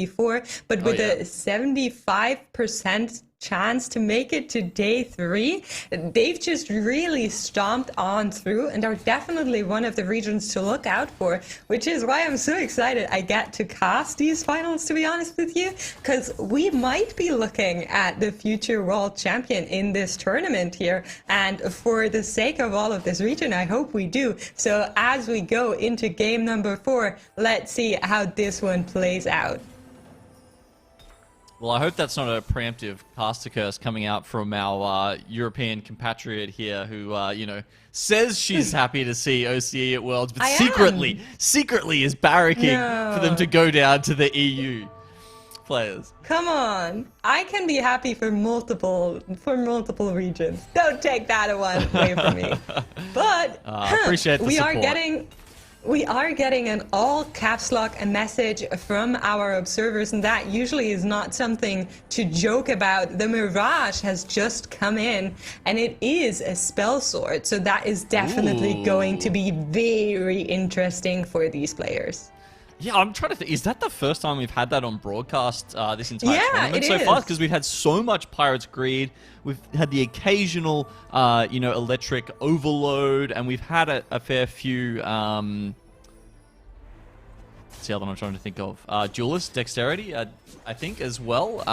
before, but with a 75% chance to make it to day 3, they've just really stomped on through and are definitely one of the regions to look out for, which is why I'm so excited I get to cast these finals, to be honest with you, because we might be looking at the future world champion in this tournament here, and for the sake of all of this region, I hope we do. So as we go into game number 4, let's see how this one plays out. Well, I hope that's not a preemptive caster curse coming out from our European compatriot here who, you know, says she's happy to see OCE at Worlds, but secretly is barracking for them to go down to the EU players. Come on. I can be happy for multiple regions. Don't take that away from me. But appreciate the support. We are getting an all caps lock message from our observers, and that usually is not something to joke about. The Mirage has just come in, and it is a spell sword, so that is definitely going to be very interesting for these players. Yeah, I'm trying to think. Is that the first time we've had that on broadcast this entire tournament so is. far? Because we've had so much Pirates Greed. We've had the occasional, you know, electric overload, and we've had a fair few. What's the other one I'm trying to think of? Duelist Dexterity, I think, as well.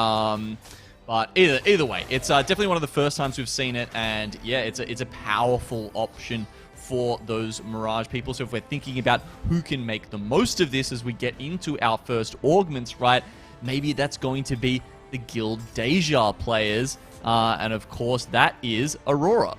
But either way, it's definitely one of the first times we've seen it, and yeah, it's a powerful option for those Mirage people. So if we're thinking about who can make the most of this as we get into our first augments, right, maybe that's going to be the Guild Deja players. And of course, that is Aurora.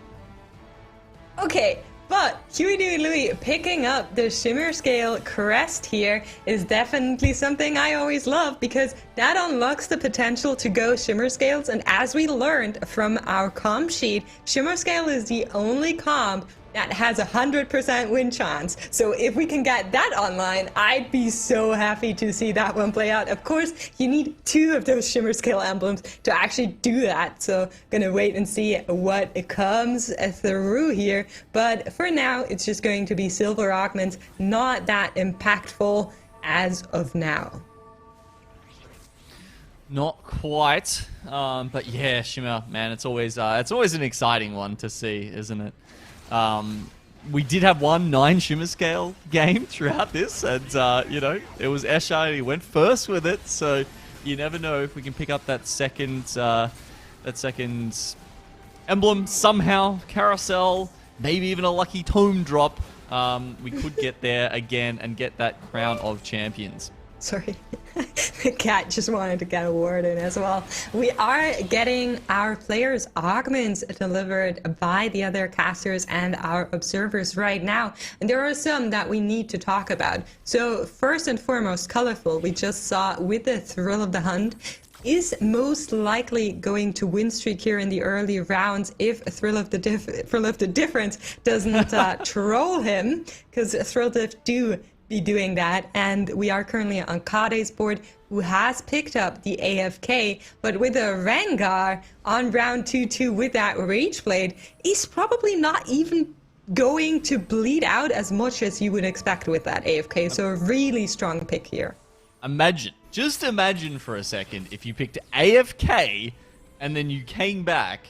Okay, but Huey, Dewey, Louie picking up the Shimmer Scale crest here is definitely something I always love, because that unlocks the potential to go Shimmer Scales. And as we learned from our comp sheet, Shimmer Scale is the only comp that has 100% win chance. So if we can get that online, I'd be so happy to see that one play out. Of course, you need 2 of those Shimmer Scale emblems to actually do that. So gonna wait and see what comes through here. But for now, it's just going to be silver augments, not that impactful as of now. Not quite, but yeah, Shimmer, man, it's always an exciting one to see, isn't it? We did have 9 Shimmer Scale game throughout this, and you know, it was Escher, he went first with it, so you never know if we can pick up that second emblem somehow, carousel, maybe even a lucky tome drop. We could get there again and get that crown of champions. Sorry, the cat just wanted to get a word in as well. We are getting our players' augments delivered by the other casters and our observers right now. And there are some that we need to talk about. So first and foremost, Colorful, we just saw with the Thrill of the Hunt, is most likely going to win streak here in the early rounds if Thrill of the Difference doesn't troll him, because Thrill Diff do be doing that. And we are currently on Kade's board, who has picked up the AFK, but with a Rengar on round 2-2 with that Rage Blade, he's probably not even going to bleed out as much as you would expect with that AFK. So a really strong pick here. Just imagine for a second if you picked AFK and then you came back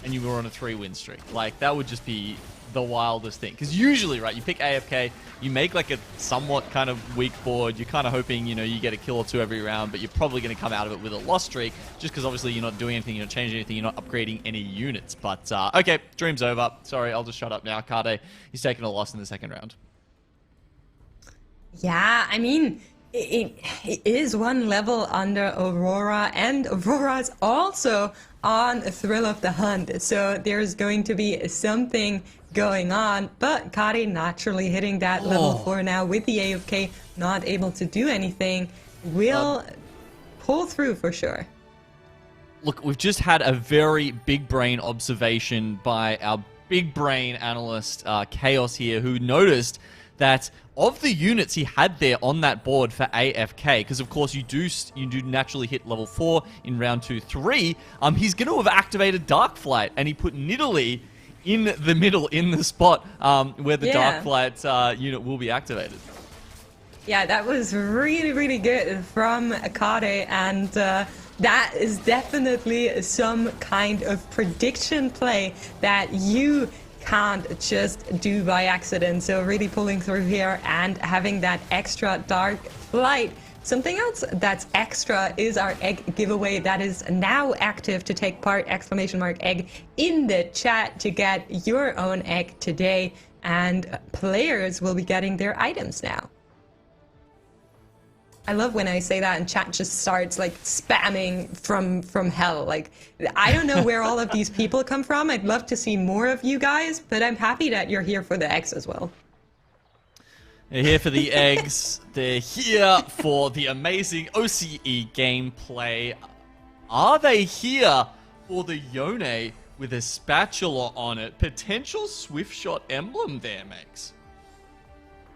and you were on a 3-win streak. Like, that would just be the wildest thing. Because usually, right, you pick AFK, you make like a somewhat kind of weak board, you're kind of hoping, you know, you get a kill or 2 every round, but you're probably going to come out of it with a loss streak, just because obviously you're not doing anything, you're not changing anything, you're not upgrading any units. But, okay, dream's over. Sorry, I'll just shut up now. Kade, he's taking a loss in the second round. Yeah, I mean, it is one level under Aurora, and Aurora's also on Thrill of the Hunt, so there's going to be something going on. But Kade naturally hitting that level 4 now with the AFK, not able to do anything, will pull through for sure. Look, we've just had a very big brain observation by our big brain analyst, Chaos here, who noticed that of the units he had there on that board for AFK, because of course you do naturally hit level 4 in round 2-3, he's going to have activated Dark Flight, and he put Nidalee in the middle, in the spot where the Dark Flight unit will be activated. Yeah, that was really, really good from Akade, and that is definitely some kind of prediction play that you can't just do by accident. So really pulling through here and having that extra dark flight. Something else that's extra is our egg giveaway that is now active. To take part, !egg in the chat to get your own egg today, and players will be getting their items now. I love when I say that and chat just starts like spamming from hell. Like, I don't know where all of these people come from. I'd love to see more of you guys, but I'm happy that you're here for the eggs as well. They're here for the eggs. They're here for the amazing OCE gameplay. Are they here for the Yone with a spatula on it? Potential swift shot emblem there, Max.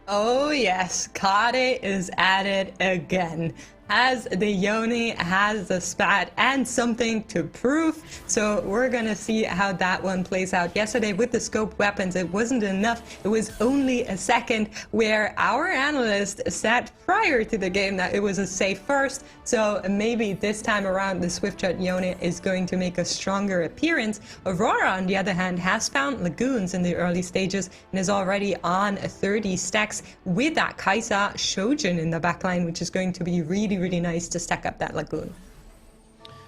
Oh yes, Kade is at it again. Has the Yoni, has the spat, and something to prove. So we're gonna see how that one plays out. Yesterday with the scope weapons, it wasn't enough. It was only a second, where our analyst said prior to the game that it was a safe first. So maybe this time around the Swiftshot Yoni is going to make a stronger appearance. Aurora, on the other hand, has found Lagoons in the early stages and is already on 30 stacks with that Kaisa Shojin in the backline, which is going to be really nice to stack up that Lagoon.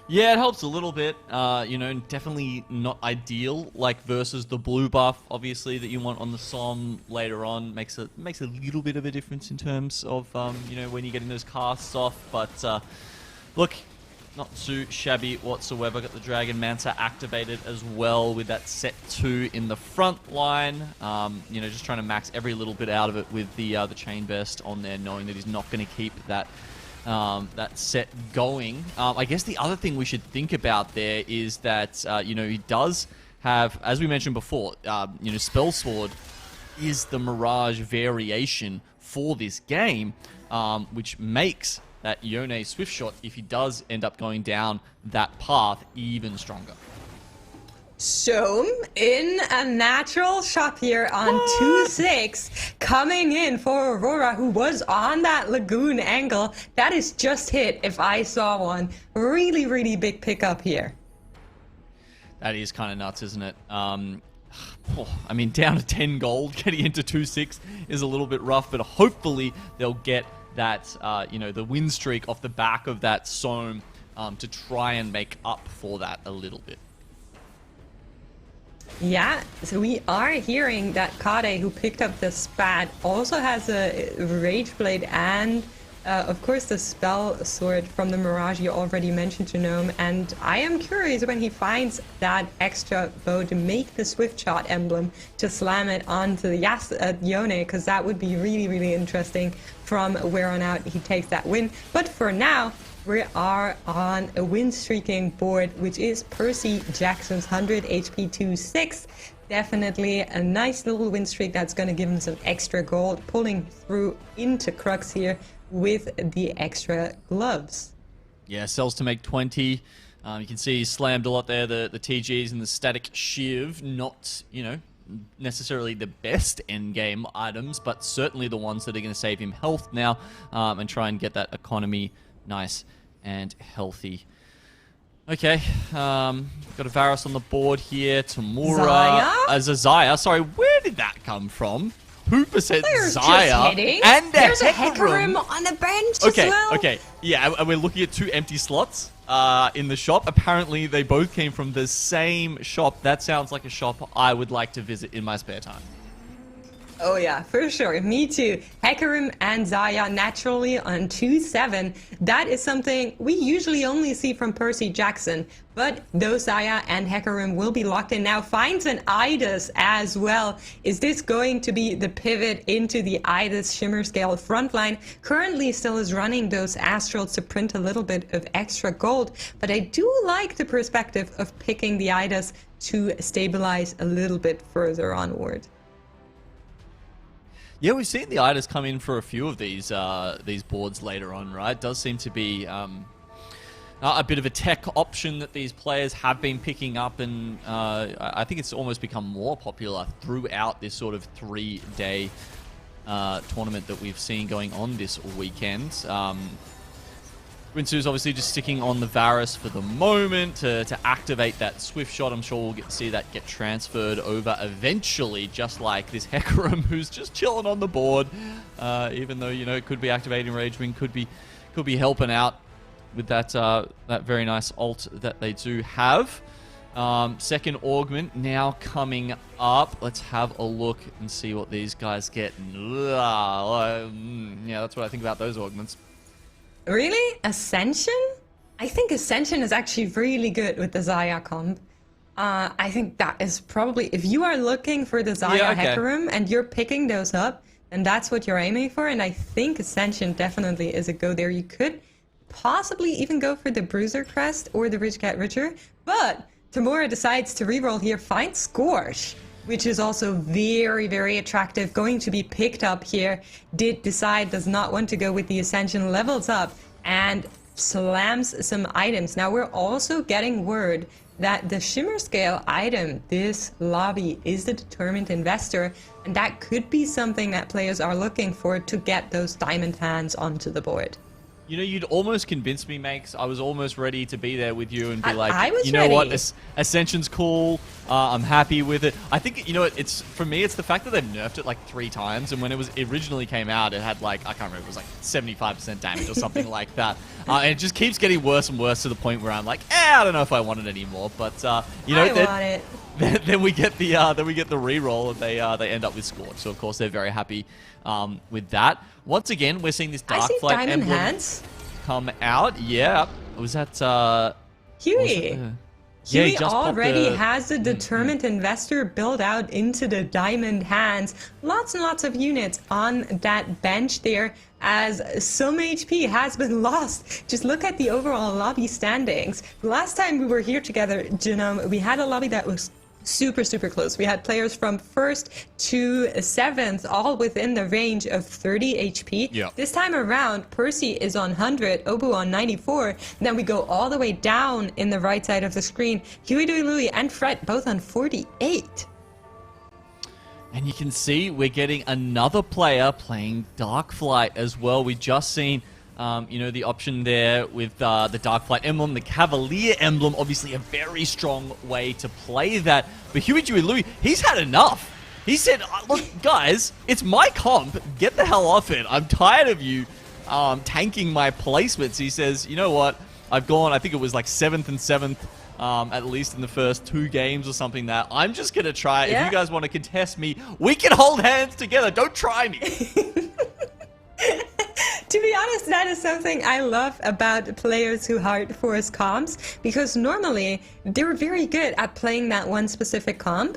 Yeah, it helps a little bit. You know, definitely not ideal. Like versus the blue buff, obviously, that you want on the Som later on makes a little bit of a difference in terms of you know, when you're getting those casts off. But look, not too shabby whatsoever. Got the Dragon Manta activated as well with that set 2 in the front line. You know, just trying to max every little bit out of it with the chain burst on there, knowing that he's not going to keep that set going. I guess the other thing we should think about there is that, you know, he does have, as we mentioned before, you know, Spell Sword is the Mirage variation for this game, which makes that Yone Swift Shot, if he does end up going down that path, even stronger. So, in a natural shot here on 2-6, coming in for Aurora, who was on that Lagoon angle. That is just hit if I saw one. Really big pickup here. That is kind of nuts, isn't it? I mean, down to 10 gold, getting into 2-6 is a little bit rough, but hopefully they'll get that, you know, the win streak off the back of that Som to try and make up for that a little bit. Yeah, so we are hearing that Kade, who picked up the spat, also has a Rage Blade and, of course, the Spell Sword from the Mirage you already mentioned, Genome. And I am curious when he finds that extra bow to make the Swift Shot emblem to slam it onto the Yone, because that would be really interesting from where on out he takes that win. But for now, we are on a win streaking board, which is Percy Jackson's 100 HP 2-6. Definitely a nice little win streak that's going to give him some extra gold, pulling through into Crux here with the extra gloves. Yeah, sells to make 20. You can see he slammed a lot there, the TGs and the Static Shiv, not, you know, necessarily the best endgame items, but certainly the ones that are going to save him health now and try and get that economy nice and healthy. Okay, got a Varus on the board here. Tamura, Zaya. Sorry, where did that come from? Who percent Zaya? And there's a Hecarim on the bench as well. Okay, yeah, and we're looking at 2 empty slots in the shop. Apparently, they both came from the same shop. That sounds like a shop I would like to visit in my spare time. Oh yeah, for sure. Me too. Hecarim and Zaya naturally on 2-7. That is something we usually only see from Percy Jackson. But those Zaya and Hecarim will be locked in now. Finds an Idus as well. Is this going to be the pivot into the Idus Shimmer Scale frontline? Currently still is running those Astrals to print a little bit of extra gold. But I do like the perspective of picking the Idus to stabilize a little bit further onward. Yeah, we've seen the Idus come in for a few of these boards later on, right? It does seem to be a bit of a tech option that these players have been picking up, and I think it's almost become more popular throughout this sort of 3-day tournament that we've seen going on this weekend. Rinsu's obviously just sticking on the Varus for the moment to activate that Swift Shot. I'm sure we'll get to see that get transferred over eventually, just like this Hecarim who's just chilling on the board. Even though, you know, it could be activating Rage Wing, could be helping out with that that very nice ult that they do have. Second augment now coming up. Let's have a look and see what these guys get. Yeah, that's what I think about those augments. Really? Ascension? I think Ascension is actually really good with the Xayah comp. I think that is probably, if you are looking for the Xayah Hecarim and you're picking those up, then that's what you're aiming for. And I think Ascension definitely is a go there. You could possibly even go for the Bruiser Crest or the Rich Get Richer. But Tamura decides to reroll here, find Scorch, which is also very, very attractive, going to be picked up here. Does not want to go with the Ascension, levels up and slams some items. Now we're also getting word that the Shimmer Scale item, this lobby, is the Determined Investor, and that could be something that players are looking for to get those diamond hands onto the board. You know, you'd almost convince me, Makes. I was almost ready to be there with you and be like, I was you know ready. what, Ascension's cool. I'm happy with it. I think, you know, it's for me, it's the fact that they've nerfed it like 3 times. And when it originally came out, it had like, I can't remember, it was like 75% damage or something like that. And it just keeps getting worse and worse to the point where I'm like, I don't know if I want it anymore. But you know, I want it. Then we get the reroll, and they end up with Scorch. So of course they're very happy with that. Once again, we're seeing this Darkflight emblem hands come out. Yeah, was that Huey? Huey just already has the Determined Investor built out into the diamond hands. Lots and lots of units on that bench there, as some HP has been lost. Just look at the overall lobby standings. Last time we were here together, Genome, we had a lobby that was super, super close. We had players from 1st to 7th, all within the range of 30 HP. Yeah. This time around, Percy is on 100, Obu on 94. Then we go all the way down in the right side of the screen. Huey, Dewey, Louie, and Fred both on 48. And you can see we're getting another player playing Darkflight as well. We just seen you know, the option there with the Darkflight emblem, the Cavalier emblem, obviously a very strong way to play that. But Huey, Dewey, Louie, he's had enough. He said, look, guys, it's my comp. Get the hell off it. I'm tired of you tanking my placements. He says, you know what? I've gone, I think it was like 7th and 7th, at least in the first 2 games or something that I'm just going to try. Yeah. If you guys want to contest me, we can hold hands together. Don't try me. To be honest, that is something I love about players who hard force comps, because normally they're very good at playing that one specific comp,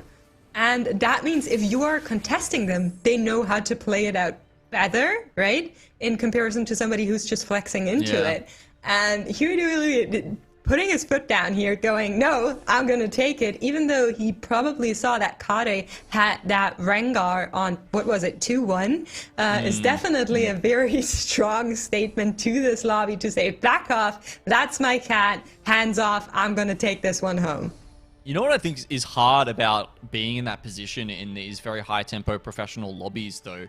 and that means if you are contesting them, they know how to play it out better, right? In comparison to somebody who's just flexing into it. And Huey really putting his foot down here, going, no, I'm going to take it, even though he probably saw that Kade had that Rengar on, what was it, 2-1, is definitely a very strong statement to this lobby to say, back off, that's my cat, hands off, I'm going to take this one home. You know what I think is hard about being in that position in these very high-tempo professional lobbies, though,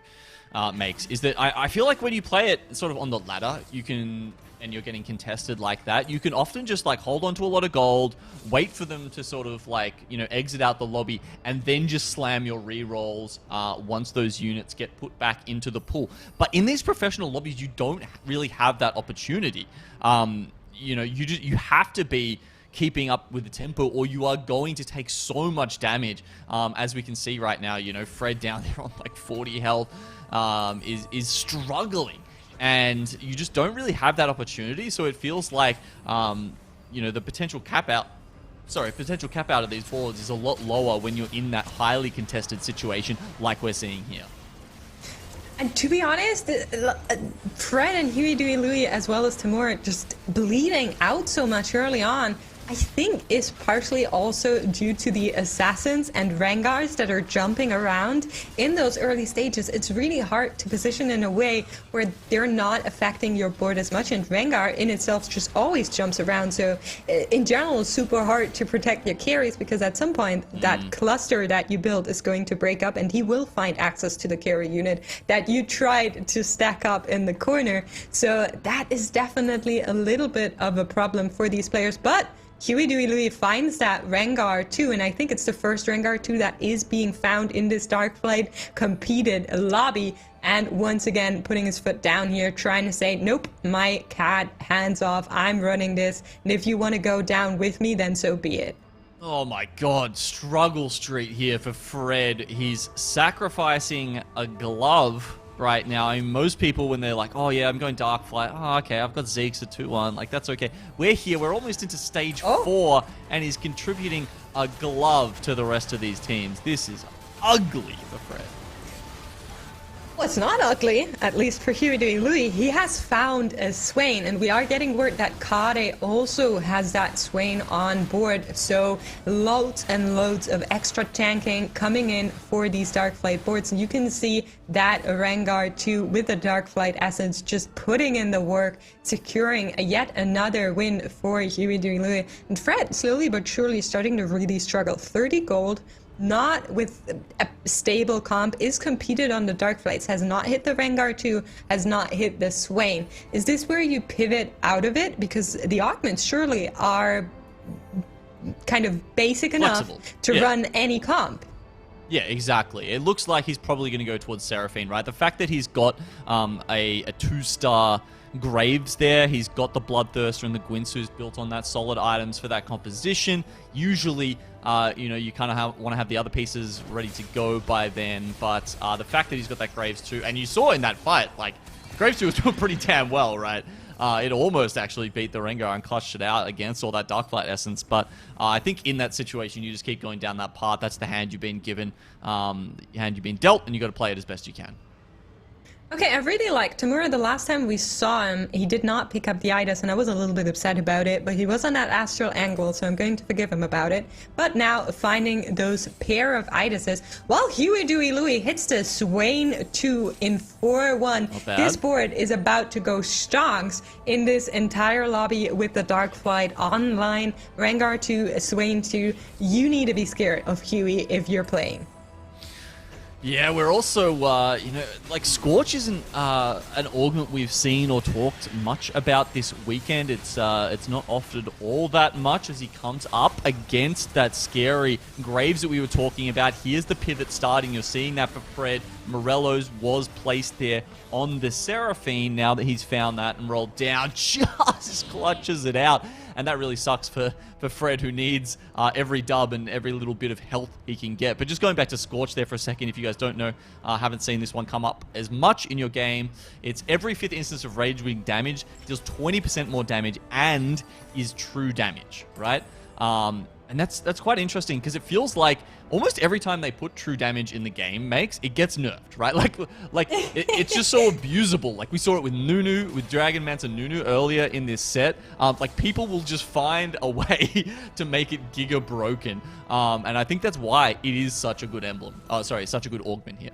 Makes, is that I feel like when you play it sort of on the ladder, you can, and you're getting contested like that, you can often just like hold on to a lot of gold, wait for them to sort of like, you know, exit out the lobby, and then just slam your rerolls once those units get put back into the pool. But in these professional lobbies, you don't really have that opportunity. You know, you have to be keeping up with the tempo, or you are going to take so much damage. As we can see right now, you know, Fred down there on like 40 health is struggling. And you just don't really have that opportunity, so it feels like, you know, the potential cap out of these forwards is a lot lower when you're in that highly contested situation like we're seeing here. And to be honest, Fred and Huey, Dewey, Louie, as well as Tamura, just bleeding out so much early on. I think is partially also due to the assassins and Rengars that are jumping around in those early stages. It's really hard to position in a way where they're not affecting your board as much, and Rengar in itself just always jumps around. So in general, it's super hard to protect your carries, because at some point that cluster that you build is going to break up and he will find access to the carry unit that you tried to stack up in the corner. So that is definitely a little bit of a problem for these players. But Huey Dewey Louie finds that Rengar 2, and I think it's the first Rengar 2 that is being found in this Darkflight competed lobby. And once again, putting his foot down here, trying to say, nope, my cat, hands off, I'm running this. And if you want to go down with me, then so be it. Oh my god, struggle street here for Fred. He's sacrificing a glove right now. I mean, most people, when they're like, oh yeah, I'm going Darkflight, oh okay, I've got Zeke's at 2-1, like that's okay. We're here, we're almost into stage 4, and he's contributing a glove to the rest of these teams. This is ugly for Fred. Well, it's not ugly, at least for Huey Dewey Louie. He has found a Swain, and we are getting word that Kade also has that Swain on board. So loads and loads of extra tanking coming in for these Darkflight boards. And you can see that Rengar 2 with the Darkflight essence just putting in the work, securing yet another win for Huey Dewey Louie. And Fred slowly but surely starting to really struggle. 30 gold. Not with a stable comp, is competed on the Darkflights, has not hit the Rengar 2, has not hit the Swain. Is this where you pivot out of it? Because the augments surely are kind of basic enough to run any comp. Yeah, exactly. It looks like he's probably going to go towards Seraphine, right? The fact that he's got a 2-star Graves there, he's got the Bloodthirster and the Guinsoo's built on that, solid items for that composition. Usually, you know, you kind of want to have the other pieces ready to go by then, but the fact that he's got that Graves too, and you saw in that fight, like, Graves 2 was doing pretty damn well, right? It almost actually beat the Rengar and clutched it out against all that Darkflight essence, but I think in that situation, you just keep going down that path. That's the hand you've been given, hand you've been dealt, and you've got to play it as best you can. Okay, I really like Tamura. The last time we saw him, he did not pick up the Idas, and I was a little bit upset about it, but he was on that astral angle, so I'm going to forgive him about it. But now, finding those pair of Idases, while Huey Dewey Louie hits the Swain 2 in 4-1, this board is about to go stonks in this entire lobby with the Darkflight online. Rengar 2, Swain 2, you need to be scared of Huey if you're playing. Yeah, we're also, you know, like Scorch isn't an augment we've seen or talked much about this weekend. It's not offered all that much as he comes up against that scary Graves that we were talking about. Here's the pivot starting. You're seeing that for Fred. Morello's was placed there on the Seraphine now that he's found that and rolled down. Just clutches it out. And that really sucks for Fred, who needs every dub and every little bit of health he can get. But just going back to Scorch there for a second, if you guys don't know, haven't seen this one come up as much in your game, it's every 5th instance of Rage Wing damage, deals 20% more damage, and is true damage, right? And that's quite interesting, because it feels like almost every time they put true damage in the game it gets nerfed, right? Like it's just so abusable. Like we saw it with Nunu, with Dragonmancer Nunu earlier in this set. Like people will just find a way to make it giga broken. And I think that's why it is such a good emblem. Such a good augment here.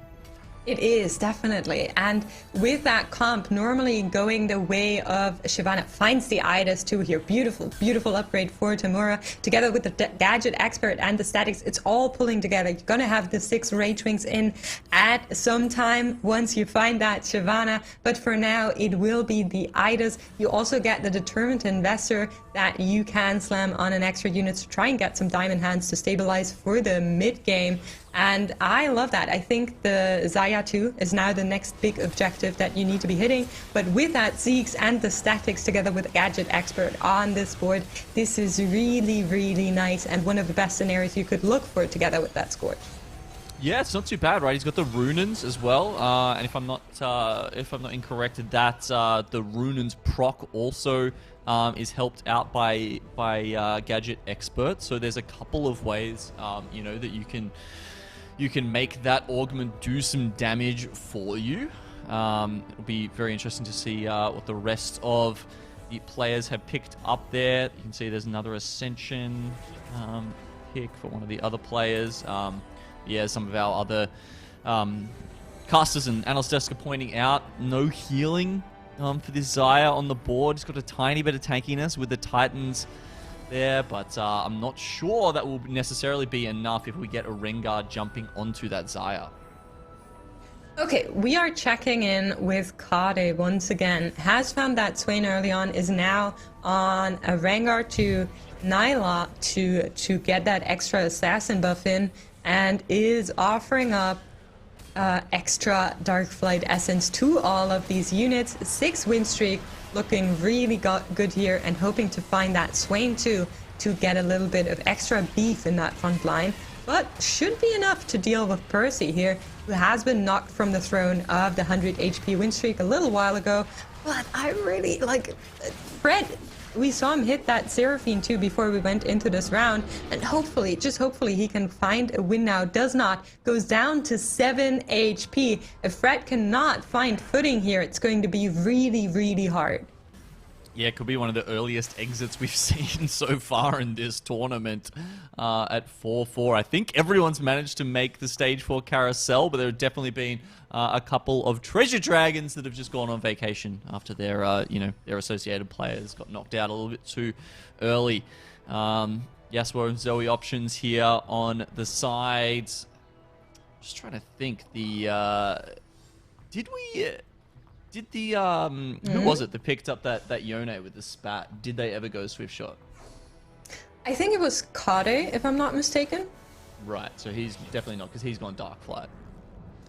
It is, definitely. And with that comp normally going the way of Shyvana, finds the Idas too here. Beautiful, beautiful upgrade for Tamura. Together with the Gadget Expert and the Statics, it's all pulling together. You're going to have the 6 Rage Wings in at some time once you find that Shyvana. But for now, it will be the Idas. You also get the Determined Investor that you can slam on an extra unit to try and get some Diamond Hands to stabilize for the mid game. And I love that. I think the Xayah 2 is now the next big objective that you need to be hitting. But with that Zeke's and the Statics together with Gadget Expert on this board, this is really, really nice and one of the best scenarios you could look for together with that Scorch. Yeah, it's not too bad, right? He's got the Runans as well, and if I'm not incorrect, that the Runans proc also is helped out by Gadget Expert. So there's a couple of ways, you know, that you can make that augment do some damage for you. It'll be very interesting to see what the rest of the players have picked up there. You can see there's another Ascension pick for one of the other players. Yeah, some of our other casters and analyst desk are pointing out no healing for this Xayah on the board. He's got a tiny bit of tankiness with the Titans there, but I'm not sure that will necessarily be enough if we get a Rengar jumping onto that Xayah. Okay, we are checking in with Kade once again. Has found that Swain early on, is now on a Rengar to Nyla to get that extra assassin buff in, and is offering up extra Darkflight Essence to all of these units. 6 win streak, looking really good here, and hoping to find that Swain too to get a little bit of extra beef in that front line. But should be enough to deal with Percy here, who has been knocked from the throne of the 100 HP win streak a little while ago. But I really like Fred. We saw him hit that Seraphine too before we went into this round, and hopefully, just hopefully, he can find a win now. Does not, goes down to 7 HP. If Fred cannot find footing here, it's going to be really, really hard. Yeah, it could be one of the earliest exits we've seen so far in this tournament at 4-4. I think everyone's managed to make the stage 4 carousel, but there have definitely been a couple of treasure dragons that have just gone on vacation after their, their associated players got knocked out a little bit too early. Yasuo and Zoe options here on the sides. Just trying to think. Did the who was it that picked up that Yone with the spat? Did they ever go Swift Shot? I think it was Kade, if I'm not mistaken. Right, so he's definitely not, because he's gone Dark Flight.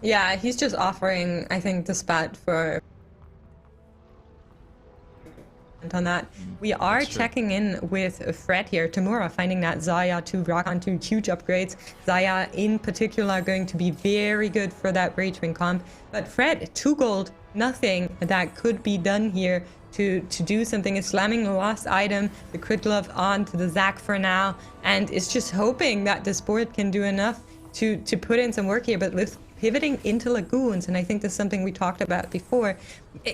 Yeah, he's just offering, I think, the spat for on that. We are checking in with Fred here. Tamura finding that Xayah to rock onto huge upgrades. Xayah in particular going to be very good for that Ragewing comp. But Fred, 2 gold, nothing that could be done here to do something. Is slamming the last item, the crit glove onto the Zac for now, and is just hoping that this board can do enough to put in some work here. But with pivoting into Lagoons, and I think this is something we talked about before,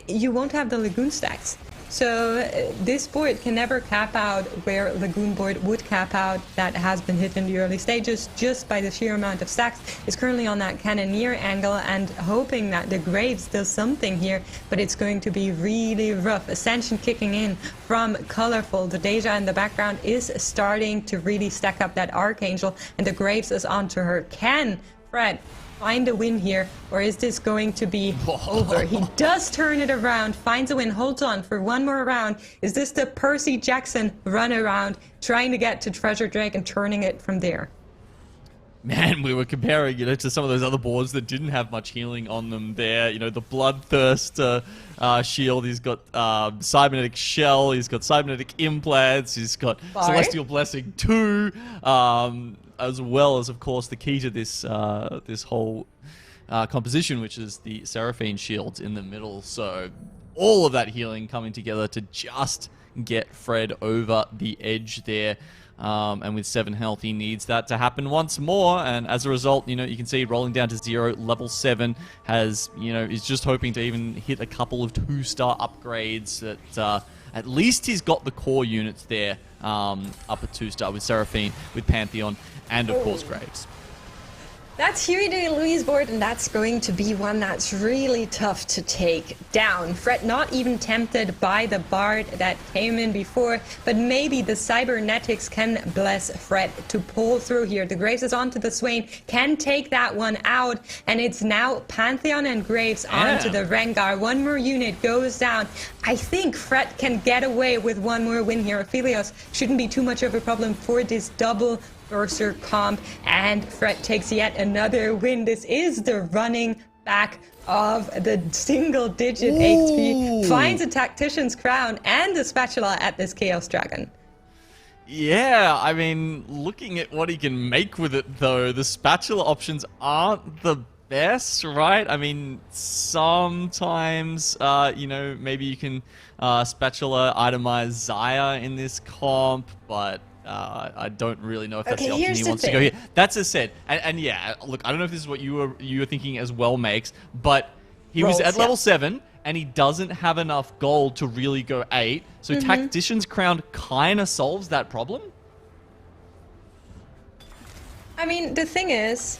you won't have the Lagoon stacks. So this board can never cap out where Lagoon board would cap out. That has been hit in the early stages just by the sheer amount of stacks. Is currently on that Cannoneer angle and hoping that the Graves does something here, but it's going to be really rough. Ascension kicking in from Colorful. The Deja in the background is starting to really stack up that Archangel, and the Graves is onto her. Can Fred find a win here, or is this going to be over? He does turn it around, finds a win, holds on for one more round. Is this the Percy Jackson run around, trying to get to Treasure Drake and turning it from there? Man, we were comparing, to some of those other boards that didn't have much healing on them there. The Bloodthirst shield, he's got Cybernetic Shell, he's got Cybernetic Implants, he's got Celestial Blessing 2, as well as, of course, the key to this this whole composition, which is the Seraphine shields in the middle. So all of that healing coming together to just get Fred over the edge there. And with 7 health, he needs that to happen once more. And as a result, you can see rolling down to 0, level 7 has, is just hoping to even hit a couple of 2-star upgrades. That at least he's got the core units there up at 2-star with Seraphine, with Pantheon, and of course Graves. That's Huey de Louise board, and that's going to be one that's really tough to take down. Fred not even tempted by the Bard that came in before, but maybe the Cybernetics can bless Fred to pull through here. The Graves is onto the Swain, can take that one out, and it's now Pantheon and Graves onto the Rengar. One more unit goes down. I think Fred can get away with one more win here. Aphelios shouldn't be too much of a problem for this double Berserk comp, and Fred takes yet another win. This is the running back of the single-digit HP. Finds a Tactician's Crown and the Spatula at this Chaos Dragon. Yeah, I mean, looking at what he can make with it, though, the Spatula options aren't the best, right? I mean, sometimes, maybe you can Spatula itemize Xayah in this comp, but I don't really know if that's the option he wants to go here. That's a said, and yeah, look, I don't know if this is what you were thinking as well, Makes, but he was at level 7, and he doesn't have enough gold to really go 8. So Tactician's Crown kind of solves that problem. I mean, the thing is,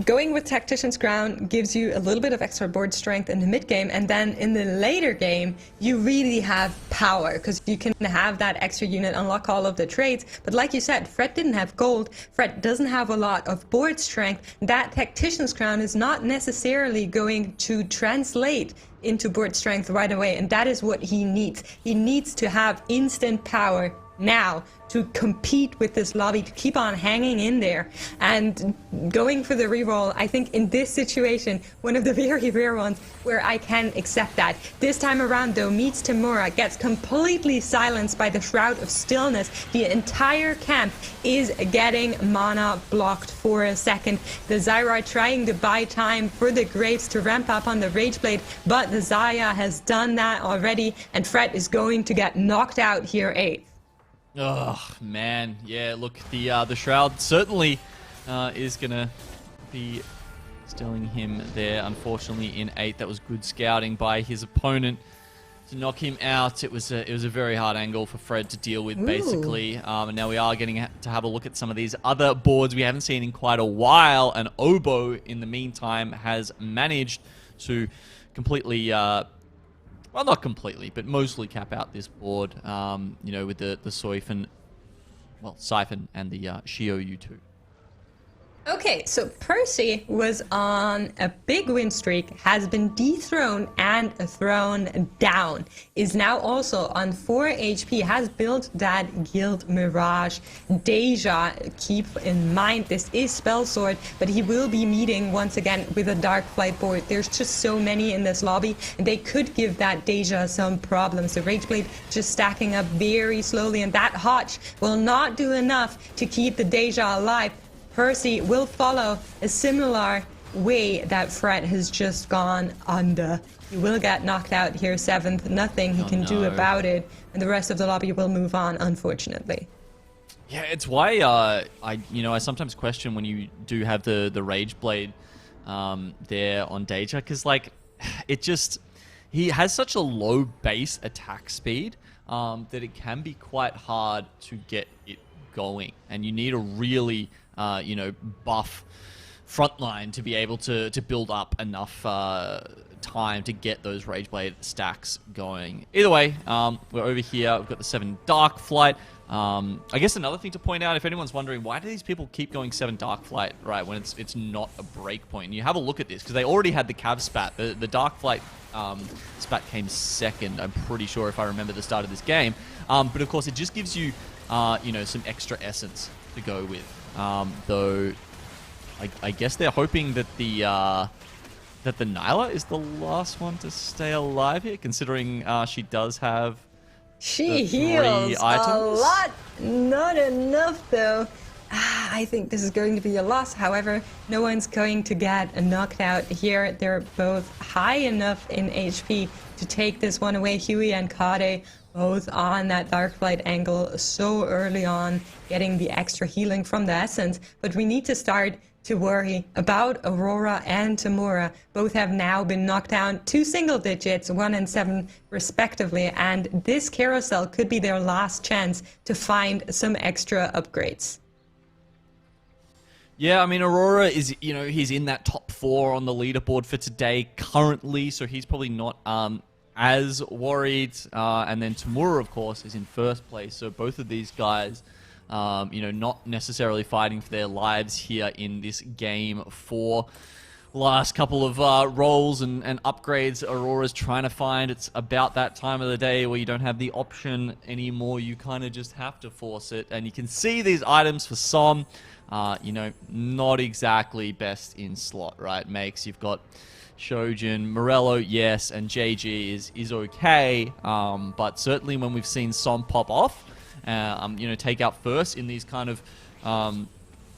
going with Tactician's Crown gives you a little bit of extra board strength in the mid game, and then in the later game, you really have power because you can have that extra unit, unlock all of the trades. But like you said, Fred didn't have gold. Fred doesn't have a lot of board strength. That Tactician's Crown is not necessarily going to translate into board strength right away, and that is what he needs. He needs to have instant power now to compete with this lobby, to keep on hanging in there. And going for the reroll, I think in this situation, one of the very rare ones where I can accept that. This time around though, meets Tamura, gets completely silenced by the Shroud of Stillness. The entire camp is getting mana blocked for a second. The Zyra trying to buy time for the Graves to ramp up on the Rage Blade, but the Zaya has done that already, and Fred is going to get knocked out here 8th. Oh man, yeah. Look, the Shroud certainly is gonna be stealing him there. Unfortunately, in 8th, that was good scouting by his opponent to knock him out. It was a very hard angle for Fred to deal with, basically. And now we are getting to have a look at some of these other boards we haven't seen in quite a while. And Obo, in the meantime, has managed to completely. Well, not completely, but mostly cap out this board, you know, with the Siphon and the Shio U2. Okay, so Percy was on a big win streak, has been dethroned and thrown down, is now also on 4 HP, has built that Guild Mirage. Deja, keep in mind, this is Spell Sword, but he will be meeting once again with a Dark Flight board. There's just so many in this lobby, and they could give that Deja some problems. The Rage Blade just stacking up very slowly, and that Hotch will not do enough to keep the Deja alive. Percy will follow a similar way that Fred has just gone under. He will get knocked out here 7th. Nothing he can do about it, and the rest of the lobby will move on, unfortunately. Yeah, it's why I sometimes question when you do have the Rage Blade there on Deja, because like he has such a low base attack speed that it can be quite hard to get it going, and you need a really buff frontline to be able to build up enough time to get those Rage Blade stacks going. Either way, we're over here. We've got the 7 Dark Flight. I guess another thing to point out, if anyone's wondering, why do these people keep going 7 Dark Flight, right, when it's not a break point? And you have a look at this, because they already had the Cav spat. The Dark Flight spat came 2nd, I'm pretty sure, if I remember the start of this game. But of course, it just gives you, some extra essence to go with. Though, I guess they're hoping that the Nyla is the last one to stay alive here, considering she does have She heals a lot. Not enough, though. I think this is going to be a loss. However, no one's going to get knocked out here. They're both high enough in HP to take this one away. Huey and Kade both on that Dark Flight angle so early on, getting the extra healing from the Essence. But we need to start to worry about Aurora and Tamura. Both have now been knocked down to single digits, 1 and 7 respectively, and this carousel could be their last chance to find some extra upgrades. Yeah, I mean, Aurora is, he's in that top 4 on the leaderboard for today currently, so he's probably not as worried. And then Tamura, of course, is in 1st place, so both of these guys, not necessarily fighting for their lives here in this game for last couple of rolls and upgrades Aurora's trying to find. It's about that time of the day where you don't have the option anymore. You kind of just have to force it. And you can see these items for some, not exactly best in slot, right? Makes you've got Shojin, Morello, yes, and JG is okay. But certainly when we've seen Som pop off, take out first in these kind of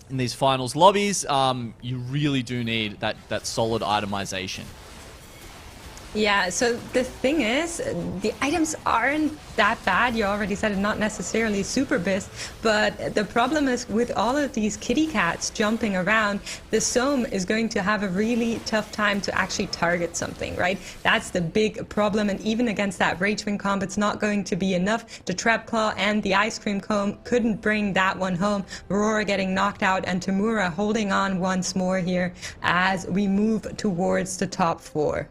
in these finals lobbies, you really do need that solid itemization. Yeah, so the thing is, the items aren't that bad. You already said it, not necessarily super best, but the problem is with all of these kitty cats jumping around, the Soam is going to have a really tough time to actually target something, right? That's the big problem, and even against that Rage Wing comp, it's not going to be enough. The Trap Claw and the Ice Cream Cone couldn't bring that one home. Aurora getting knocked out, and Tamura holding on once more here as we move towards the top 4.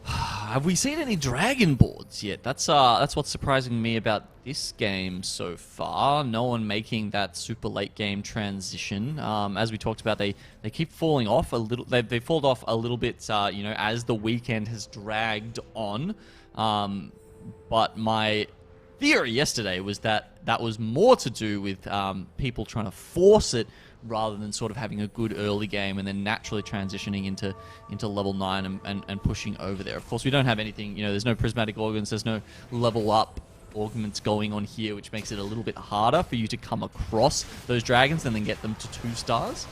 Have we seen any dragon boards yet? That's what's surprising me about this game so far. No one making that super late game transition. As we talked about, they keep falling off a little. They fall off a little bit, you know, as the weekend has dragged on. But my theory yesterday was that was more to do with people trying to force it, rather than sort of having a good early game and then naturally transitioning into level 9 and pushing over there. Of course, we don't have anything, you know, there's no prismatic augments, there's no level up augments going on here, which makes it a little bit harder for you to come across those dragons and then get them to 2 stars.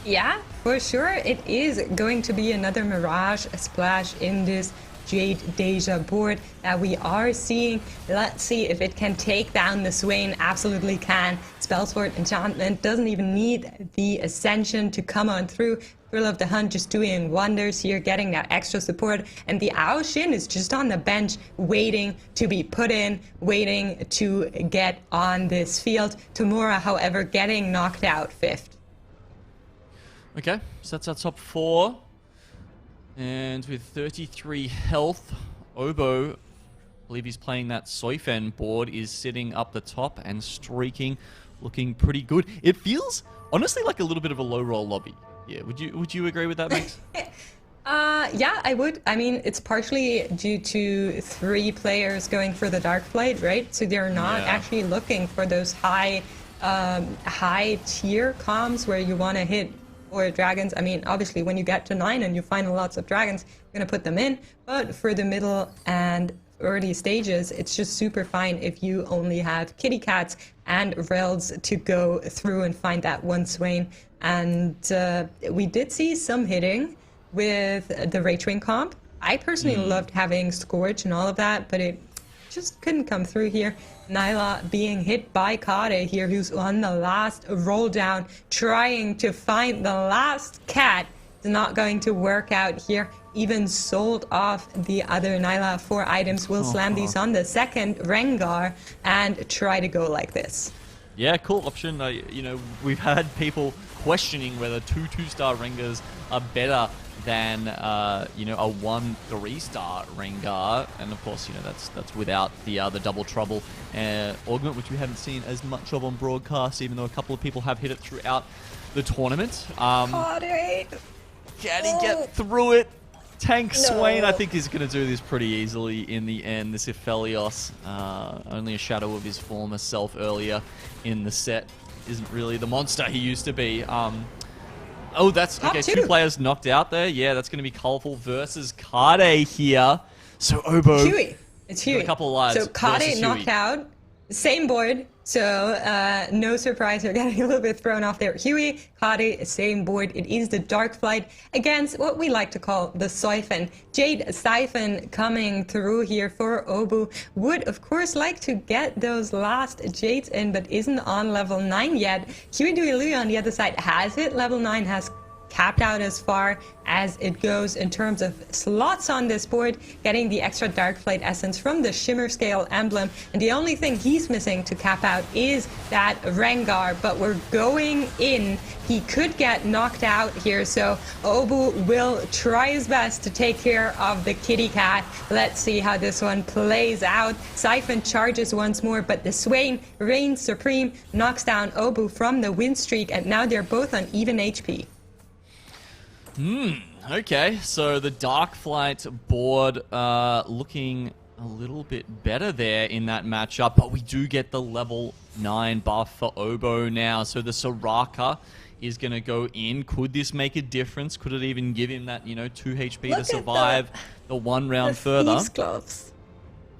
Yeah, for sure. It is going to be another Mirage Splash in this Jade Deja board that we are seeing. Let's see if it can take down the Swain. Absolutely can. Spellsword Enchantment doesn't even need the Ascension to come on through. Thrill of the Hunt just doing wonders here, getting that extra support. And the Ao Shin is just on the bench, waiting to be put in, waiting to get on this field. Tamura, however, getting knocked out 5th. Okay, so that's our top 4. And with 33 health, Obo, I believe he's playing that Soifen board, is sitting up the top and streaking, looking pretty good. It feels, honestly, like a little bit of a low-roll lobby. Yeah, would you agree with that, Max? Yeah, I would. I mean, it's partially due to 3 players going for the Dark Flight, right? So they're not actually looking for those high tier comms where you want to hit or dragons. I mean, obviously, when you get to 9 and you find lots of dragons, you're going to put them in. But for the middle and early stages, it's just super fine if you only have kitty cats and Rels to go through and find that one Swain. And we did see some hitting with the Rage Wing comp. I personally loved having Scourge and all of that, but it just couldn't come through here. Nyla being hit by Kade here, who's on the last roll down, trying to find the last cat. It's not going to work out here. Even sold off the other Nyla 4 items. Will slam these on the second Rengar and try to go like this. Yeah, cool option. You know, we've had people questioning whether 2-2-star Rengars are better than you know, a 1-3-star Rengar, and of course, you know, that's without the double trouble augment, which we haven't seen as much of on broadcast, even though a couple of people have hit it throughout the tournament. Can he get through it? Tank Swain, I think, is going to do this pretty easily in the end. This Aphelios, only a shadow of his former self earlier in the set, isn't really the monster he used to be. Oh, that's okay. 2 players knocked out there. Yeah, that's going to be Colorful versus Kade here. So Obo, Huey. It's Huey. A couple of lives. So Kade knocked out. Same board. So no surprise, you're getting a little bit thrown off there. Huey, Kade, same board. It is the Dark Flight against what we like to call the Siphon. Jade Siphon coming through here for Obu. Would, of course, like to get those last Jades in, but isn't on level 9 yet. Huey Duilu on the other side has hit level 9, has capped out as far as it goes in terms of slots on this board, getting the extra Dark Flight essence from the Shimmer Scale emblem, and the only thing he's missing to cap out is that Rengar, but we're going in. He could get knocked out here, so Obu will try his best to take care of the kitty cat. Let's see how this one plays out. Siphon charges once more, but the Swain reigns supreme, knocks down Obu from the win streak, and now they're both on even HP. Okay, so the Dark Flight board looking a little bit better there in that matchup, but we do get the level 9 buff for Obo now, so the Soraka is going to go in. Could this make a difference? Could it even give him that, you know, 2 HP to survive the 1 round further? Thieves gloves.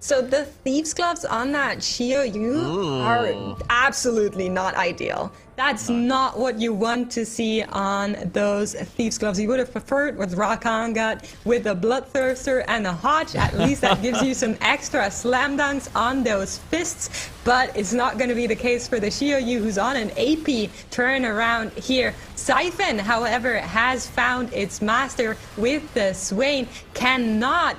So the Thieves gloves on that Shio Yu are absolutely not ideal. That's not what you want to see on those Thieves' Gloves. You would have preferred what Rakan got with the Bloodthirster and the Hodge. At least that gives you some extra slam dunks on those fists. But it's not going to be the case for the Xiaoyu, who's on an AP turnaround here. Siphon, however, has found its master with the Swain. Cannot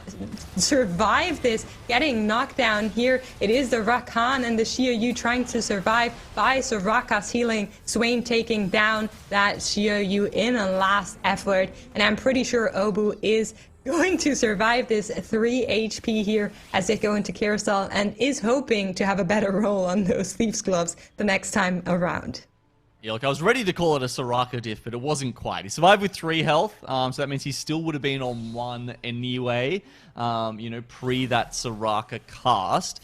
survive this, getting knocked down here. It is the Rakan and the Xiaoyu trying to survive by Soraka's healing. Swain taking down that Xiaoyu in a last effort. And I'm pretty sure Obu is going to survive this 3 HP here as they go into Carousel and is hoping to have a better roll on those Thieves' Gloves the next time around. Yeah, look, I was ready to call it a Soraka diff, but it wasn't quite. He survived with 3 health, so that means he still would have been on 1 anyway, you know, pre that Soraka cast.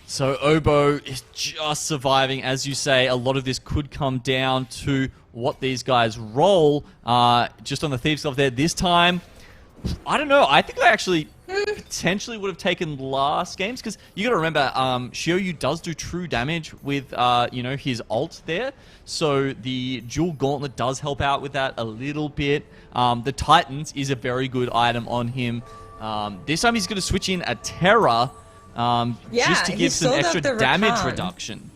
So Obo is just surviving. As you say, a lot of this could come down to what these guys roll. Just on the Thieves' Glove there this time. I don't know. I think I actually potentially would have taken last games, because you got to remember, Xiaoyu does do true damage with, you know, his ult there. So the dual gauntlet does help out with that a little bit. The Titans is a very good item on him. This time he's going to switch in a Terra just to give some extra damage reduction.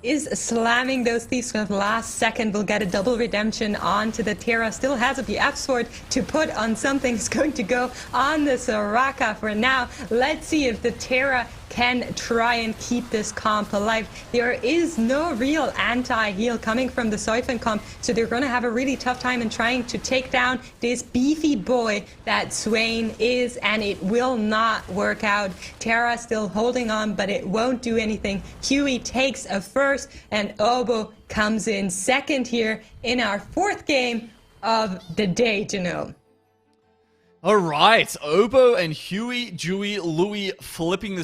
Is slamming those Thieves' Gloves last second, will get a double redemption onto the Terra. Still has a BF sword to put on something. It's going to go on the Soraka for now. Let's see if the Terra can try and keep this comp alive. There is no real anti-heal coming from the Siphon comp, so they're going to have a really tough time in trying to take down this beefy boy that Swain is, and it will not work out. Terra still holding on, but it won't do anything. Huey takes a first, and Obo comes in second here in our 4th game of the day, Janelle. All right, Obo and Huey, Dewey, Louie flipping the